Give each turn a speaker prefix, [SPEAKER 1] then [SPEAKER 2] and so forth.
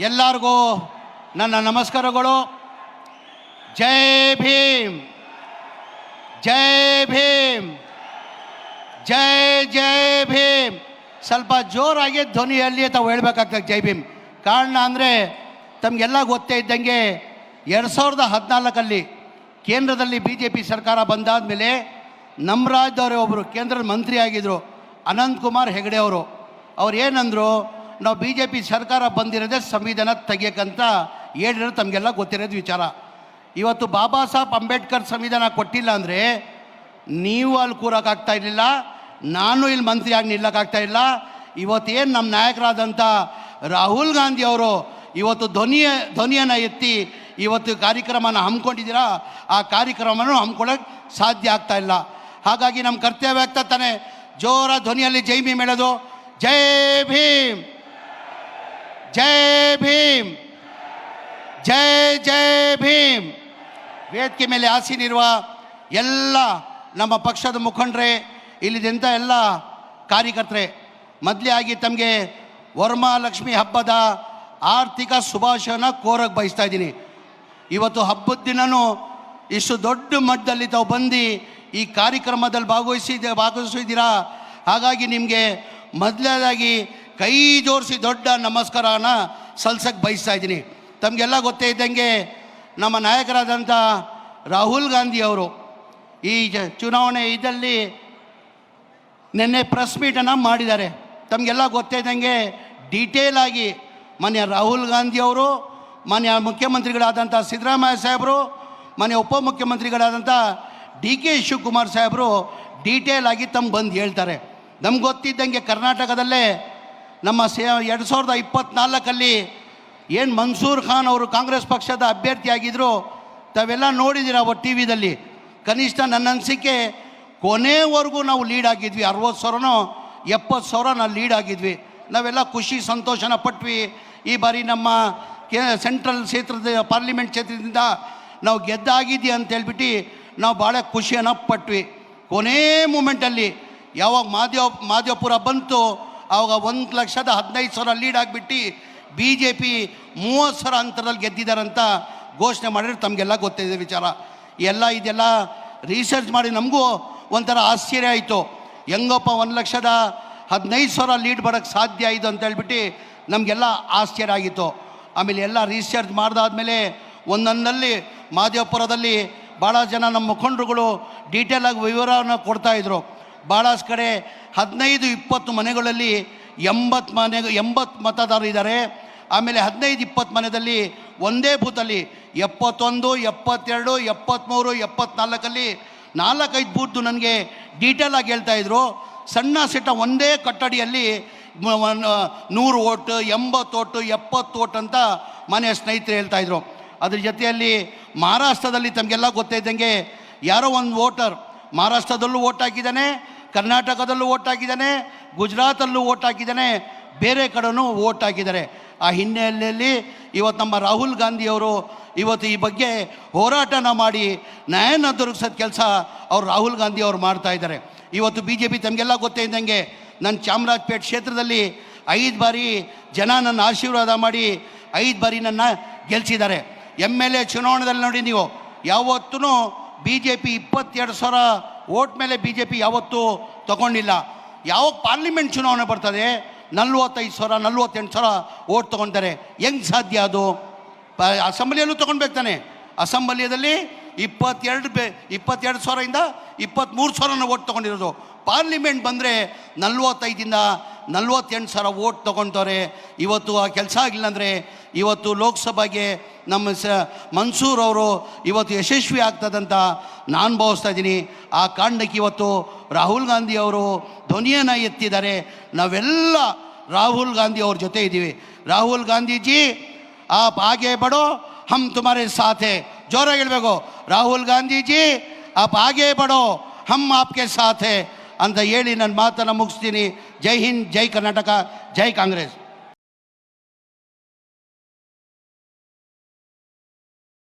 [SPEAKER 1] ಎಲ್ಲರಿಗೂ ನನ್ನ ನಮಸ್ಕಾರಗಳು. ಜೈ ಭೀಮ್, ಜೈ ಭೀಮ್, ಜೈ ಜೈ ಭೀಮ್. ಸ್ವಲ್ಪ ಜೋರಾಗಿ ಧ್ವನಿಯಲ್ಲಿ ತಾವು ಹೇಳ್ಬೇಕಾಗ್ತದೆ ಜೈ ಭೀಮ್. ಕಾರಣ ಅಂದರೆ ತಮಗೆಲ್ಲ ಗೊತ್ತೇ ಇದ್ದಂಗೆ 2014 ಕೇಂದ್ರದಲ್ಲಿ BJP ಸರ್ಕಾರ ಬಂದಾದ ಮೇಲೆ ನಮ್ಮ ರಾಜ್ಯದವರೇ ಒಬ್ಬರು ಕೇಂದ್ರದ ಮಂತ್ರಿ ಆಗಿದ್ದರು, ಅನಂತಕುಮಾರ್ ಹೆಗಡೆ ಅವರು. ಅವ್ರು ಏನಂದರು, ನಾವು BJP ಸರ್ಕಾರ ಬಂದಿರೋದೇ ಸಂವಿಧಾನ ತೆಗಿಯೋಕ್ಕಂತ ಹೇಳಿರೋ ತಮಗೆಲ್ಲ ಗೊತ್ತಿರೋದು ವಿಚಾರ. ಇವತ್ತು ಬಾಬಾ ಸಾಹೇಬ್ ಅಂಬೇಡ್ಕರ್ ಸಂವಿಧಾನ ಕೊಟ್ಟಿಲ್ಲ ಅಂದರೆ ನೀವು ಅಲ್ಲಿ ಕೂರೋಕ್ಕಾಗ್ತಾ ಇರಲಿಲ್ಲ, ನಾನು ಇಲ್ಲಿ ಮಂತ್ರಿಯಾಗಿ ನಿಲ್ಲಕ್ಕಾಗ್ತಾ ಇಲ್ಲ. ಇವತ್ತೇನು ನಮ್ಮ ನಾಯಕರಾದಂಥ ರಾಹುಲ್ ಗಾಂಧಿ ಅವರು ಇವತ್ತು ಧ್ವನಿಯನ್ನು ಎತ್ತಿ ಇವತ್ತು ಕಾರ್ಯಕ್ರಮನ ಹಮ್ಮಿಕೊಂಡಿದ್ದೀರಾ, ಆ ಕಾರ್ಯಕ್ರಮನೂ ಹಮ್ಮಿಕೊಳ್ಳೋಕ್ಕೆ ಸಾಧ್ಯ ಆಗ್ತಾ ಇಲ್ಲ. ಹಾಗಾಗಿ ನಮ್ಮ ಕರ್ತವ್ಯ ಆಗ್ತಾ ತಾನೆ ಜೋರ ಧ್ವನಿಯಲ್ಲಿ ಜೈ ಭೀಮ್ ಹೇಳೋದು. ಜೈ ಭೀಮ್, ಜೈ ಭೀಮ್, ಜೈ ಜೈ ಭೀಮ್. ವೇದಿಕೆ ಮೇಲೆ ಆಸೀನಿರುವ ಎಲ್ಲ ನಮ್ಮ ಪಕ್ಷದ ಮುಖಂಡರೇ, ಇಲ್ಲಿದ್ದಂಥ ಎಲ್ಲ ಕಾರ್ಯಕರ್ತರೆ, ಮೊದಲೇ ಆಗಿ ತಮಗೆ ವರಮಹಾಲಕ್ಷ್ಮಿ ಹಬ್ಬದ ಆರ್ಥಿಕ ಶುಭಾಶಯನ ಕೋರಕ್ಕೆ ಬಯಸ್ತಾ ಇದ್ದೀನಿ. ಇವತ್ತು ಹಬ್ಬದ ದಿನವೂ ಇಷ್ಟು ದೊಡ್ಡ ಮಟ್ಟದಲ್ಲಿ ತಾವು ಬಂದು ಈ ಕಾರ್ಯಕ್ರಮದಲ್ಲಿ ಭಾಗವಹಿಸಿದ್ದೀರಾ. ಹಾಗಾಗಿ ನಿಮಗೆ ಮೊದಲನೇದಾಗಿ ಕೈ ಜೋಡಿಸಿ ದೊಡ್ಡ ನಮಸ್ಕಾರನ ಸಲ್ಸಕ್ಕೆ ಬಯಸ್ತಾ ಇದ್ದೀನಿ. ತಮಗೆಲ್ಲ ಗೊತ್ತೇ ಇದ್ದಂಗೆ ನಮ್ಮ ನಾಯಕರಾದಂಥ ರಾಹುಲ್ ಗಾಂಧಿ ಅವರು ಈ ಚುನಾವಣೆ ಇದರಲ್ಲಿ ನಿನ್ನೆ ಪ್ರೆಸ್ ಮೀಟನ್ನು ಮಾಡಿದ್ದಾರೆ. ತಮಗೆಲ್ಲ ಗೊತ್ತೇ ಇದ್ದಂಗೆ ಡೀಟೇಲ್ ಆಗಿ ಮಾನ್ಯ ರಾಹುಲ್ ಗಾಂಧಿ ಅವರು, ಮಾನ್ಯ ಮುಖ್ಯಮಂತ್ರಿಗಳಾದಂಥ ಸಿದ್ದರಾಮಯ್ಯ ಸಾಹೇಬರು, ಮಾನ್ಯ ಉಪಮುಖ್ಯಮಂತ್ರಿಗಳಾದಂಥ DK ಶಿವಕುಮಾರ್ ಸಾಹೇಬರು ಡೀಟೇಲ್ ಆಗಿ ತಮ್ಮ ಬಂದು ಹೇಳ್ತಾರೆ. ನಮ್ಗೆ ಗೊತ್ತಿದ್ದಂಗೆ ಕರ್ನಾಟಕದಲ್ಲೇ ನಮ್ಮ 2024 ಏನು ಮನ್ಸೂರ್ ಖಾನ್ ಅವರು ಕಾಂಗ್ರೆಸ್ ಪಕ್ಷದ ಅಭ್ಯರ್ಥಿಯಾಗಿದ್ದರು, ತಾವೆಲ್ಲ ನೋಡಿದ್ದೀರ ಅವತ್ತು ಟಿ ವಿದಲ್ಲಿ. ಕನಿಷ್ಠ ನನ್ನ ಅನಿಸಿಕೆ ಕೊನೆವರೆಗೂ ನಾವು ಲೀಡ್ ಆಗಿದ್ವಿ, 60,000ನೋ 70,000 ನಾವು ಲೀಡ್ ಆಗಿದ್ವಿ. ನಾವೆಲ್ಲ ಖುಷಿ ಸಂತೋಷನ ಪಟ್ವಿ. ಈ ಬಾರಿ ನಮ್ಮ ಸೆಂಟ್ರಲ್ ಕ್ಷೇತ್ರದ ಪಾರ್ಲಿಮೆಂಟ್ ಕ್ಷೇತ್ರದಿಂದ ನಾವು ಗೆದ್ದಾಗಿದ್ದೀವಿ ಅಂತೇಳ್ಬಿಟ್ಟು ನಾವು ಭಾಳ ಖುಷಿಯನ್ನು ಪಟ್ವಿ. ಕೊನೇ ಮೂಮೆಂಟಲ್ಲಿ ಯಾವಾಗ ಮಾದೇವಪುರ ಬಂತು, ಆವಾಗ 1,15,000 ಲೀಡ್ ಆಗಿಬಿಟ್ಟು BJP 30,000 ಅಂತರದಲ್ಲಿ ಗೆದ್ದಿದ್ದಾರಂತ ಘೋಷಣೆ ಮಾಡಿದ್ರೆ ತಮಗೆಲ್ಲ ಗೊತ್ತಿದೆ ವಿಚಾರ. ಇದೆಲ್ಲ ರಿಸರ್ಚ್ ಮಾಡಿ ನಮಗೂ ಒಂಥರ ಆಶ್ಚರ್ಯ ಆಯಿತು. ಹೆಂಗಪ್ಪ 1,15,000 ಲೀಡ್ ಬರೋಕ್ಕೆ ಸಾಧ್ಯ ಆಯಿತು ಅಂತ ಹೇಳ್ಬಿಟ್ಟು ನಮಗೆಲ್ಲ ಆಶ್ಚರ್ಯ ಆಗಿತ್ತು. ಆಮೇಲೆ ಎಲ್ಲ ರಿಸರ್ಚ್ ಮಾಡಿದಾದ್ಮೇಲೆ ಒಂದೊಂದಲ್ಲಿ ಮಾದೇವಪುರದಲ್ಲಿ ಭಾಳ ಜನ ನಮ್ಮ ಮುಖಂಡರುಗಳು ಡೀಟೇಲಾಗಿ ವಿವರವನ್ನು ಕೊಡ್ತಾಯಿದ್ರು. ಭಾಳಷ್ಟು ಕಡೆ 15-20 ಮನೆಗಳಲ್ಲಿ 80 ಮತದಾರರು ಇದ್ದಾರೆ. ಆಮೇಲೆ 15-20 ಮನೆಯಲ್ಲಿ ಒಂದೇ ಬೂತಲ್ಲಿ 71, 72, 73, 74 4-5 ಬೂತು ನನಗೆ ಡೀಟೇಲಾಗಿ ಹೇಳ್ತಾಯಿದ್ರು. ಸಣ್ಣ ಸಿಟ್ಟ ಒಂದೇ ಕಟ್ಟಡಿಯಲ್ಲಿ 100 ಓಟ್, 80 ಓಟು, 70 ಓಟ್ ಅಂತ ಮನೆಯ ಸ್ನೇಹಿತರು ಹೇಳ್ತಾಯಿದ್ರು. ಅದ್ರ ಜೊತೆಯಲ್ಲಿ ಮಹಾರಾಷ್ಟ್ರದಲ್ಲಿ ತಮಗೆಲ್ಲ ಗೊತ್ತಿದ್ದಂಗೆ ಯಾರೋ ಒಂದು ವೋಟರ್ ಮಹಾರಾಷ್ಟ್ರದಲ್ಲೂ ಓಟ್ ಹಾಕಿದ್ದಾನೆ, ಕರ್ನಾಟಕದಲ್ಲೂ ಓಟ್ ಹಾಕಿದ್ದಾನೆ, ಗುಜರಾತಲ್ಲೂ ಓಟ್ ಹಾಕಿದ್ದಾನೆ, ಬೇರೆ ಕಡೆನೂ ಓಟ್ ಹಾಕಿದ್ದಾರೆ. ಆ ಹಿನ್ನೆಲೆಯಲ್ಲಿ ಇವತ್ತು ನಮ್ಮ ರಾಹುಲ್ ಗಾಂಧಿಯವರು ಇವತ್ತು ಈ ಬಗ್ಗೆ ಹೋರಾಟನ ಮಾಡಿ ನ್ಯಾಯನ ದೊರಕಿಸೋದು ಕೆಲಸ ಅವರು ರಾಹುಲ್ ಗಾಂಧಿ ಅವರು ಮಾಡ್ತಾಯಿದ್ದಾರೆ. ಇವತ್ತು BJP ತಮಗೆಲ್ಲ ಗೊತ್ತೇ ಇದ್ದಂಗೆ ನನ್ನ ಚಾಮರಾಜಪೇಟೆ ಕ್ಷೇತ್ರದಲ್ಲಿ 5 ಬಾರಿ ಜನ ನನ್ನ ಆಶೀರ್ವಾದ ಮಾಡಿ 5 ಬಾರಿ ನನ್ನ ಗೆಲ್ಲಿಸಿದ್ದಾರೆ. MLA ಚುನಾವಣೆಯಲ್ಲಿ ನೋಡಿ ನೀವು ಯಾವತ್ತೂ BJP 22,000 ಓಟ್ ಮೇಲೆ BJP ಯಾವತ್ತೂ ತೊಗೊಂಡಿಲ್ಲ. ಯಾವಾಗ ಪಾರ್ಲಿಮೆಂಟ್ ಚುನಾವಣೆ ಬರ್ತದೆ 45,000, 48,000 ಓಟ್ ತೊಗೊಳ್ತಾರೆ. ಹೆಂಗೆ ಸಾಧ್ಯ ಅದು? ಅಸೆಂಬ್ಲಿಯಲ್ಲೂ ತೊಗೊಳ್ಬೇಕು ತಾನೆ. ಅಸೆಂಬ್ಲಿಯಲ್ಲಿ 22,000ಇಂದ 23,000 ಓಟ್ ತೊಗೊಂಡಿರೋದು. ಪಾರ್ಲಿಮೆಂಟ್ ಬಂದರೆ 45,000ಇಂದ 48,000 ಓಟ್ ತೊಗೊಳ್ತಾರೆ. ಇವತ್ತು ಆ ಕೆಲಸ ಆಗಿಲ್ಲ ಅಂದರೆ ಇವತ್ತು ಲೋಕಸಭೆಗೆ ನಮ್ಮ ಮನ್ಸೂರ್ ಅವರು ಇವತ್ತು ಯಶಸ್ವಿ ಆಗ್ತದಂತ ನಾನು ಭಾವಿಸ್ತಾ ಇದ್ದೀನಿ. ಆ ಕಾರಣಕ್ಕೆ ಇವತ್ತು ರಾಹುಲ್ ಗಾಂಧಿ ಅವರು ಧ್ವನಿಯನ್ನು ಎತ್ತಿದ್ದಾರೆ. ನಾವೆಲ್ಲ ರಾಹುಲ್ ಗಾಂಧಿ ಅವ್ರ ಜೊತೆ ಇದ್ದೀವಿ. ರಾಹುಲ್ ಗಾಂಧೀಜಿ आप आगे बढ़ो हम तुम्हारे साथ है. जोराಗಿ ಹೇಳಬೇಕು, ರಾಹುಲ್ ಗಾಂಧೀಜಿ आप आगे बढ़ो हम आपके साथ है ಅಂತ ಹೇಳಿ ನನ್ನ ಮಾತನ್ನು ಮುಗಿಸ್ತೀನಿ. ಜೈ ಹಿಂದ್, ಜೈ ಕರ್ನಾಟಕ, ಜೈ ಕಾಂಗ್ರೆಸ್.